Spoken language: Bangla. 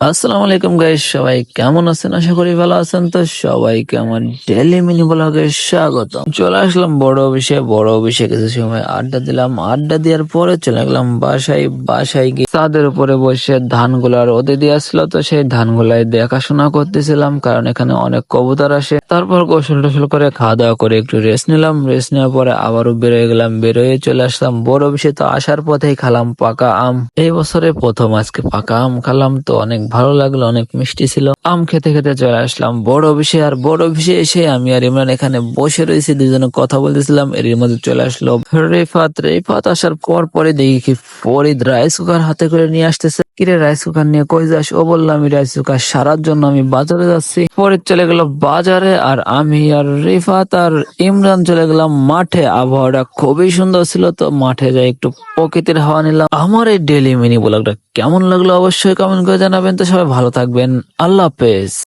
আসসালামু আলাইকুম গাইস, সবাই কেমন আছেন? আশা করি ভালো আছেন। তো সবাইকে আমার ডেইলি মিনি ব্লগে স্বাগত। চলে আসলাম বড় অফিসে কিছু সময় আড্ডা দিলাম। আড্ডা দেওয়ার পরে চলে গেলাম বাসায় গিয়ে ছাদের উপরে বসে ধানগুলা রোদে দিয়ে আসলো, তো সেই ধানগুলাই দেখাশোনা করতেছিলাম, কারণ এখানে অনেক কবুতর আসে। তারপর গোসল টোসল করে খাওয়া দাওয়া করে একটু রেস্ট নিলাম। রেস্ট নেওয়ার পরে আবারও বেরোয় গেলাম। বেরোয় চলে আসলাম বড় অফিসে। তো আসার পথেই খালাম পাকা আম। এই বছরে প্রথম আজকে পাকা আম খেলাম, তো অনেক ভালো লাগলো, অনেক মিষ্টি ছিল। আম খেতে খেতে চলে আসলাম বড় অফিসে। আর বড় অফিসে এসে আমি আর ইমরান এখানে বসে রয়েছি, দুজনে কথা বলতেছিলাম। এর মধ্যে চলে আসলো রেফাত আসার পরে দেখি কি ফরিদ রাইস কুকার হাতে করে নিয়ে আসতেছে। কিরে, রাইস কুকার নিয়ে কই যাস? ও বললাম আমি রাইস কুকার সারার জন্য আমি বাজারে যাচ্ছি। ফরিদ চলে গেল বাজারে, আর আমি আর রিফাত আর ইমরান চলে গেলাম মাঠে। আবহাওয়াটা খুবই সুন্দর ছিল, তো মাঠে যাই একটু প্রকৃতির হাওয়া নিলাম। আমার এই ডেইলি মিনি ব্লগটা কেমন লাগলো অবশ্যই কমেন্ট করে জানাবেন। তো সবাই ভালো থাকবেন, আল্লাহ হাফেজ।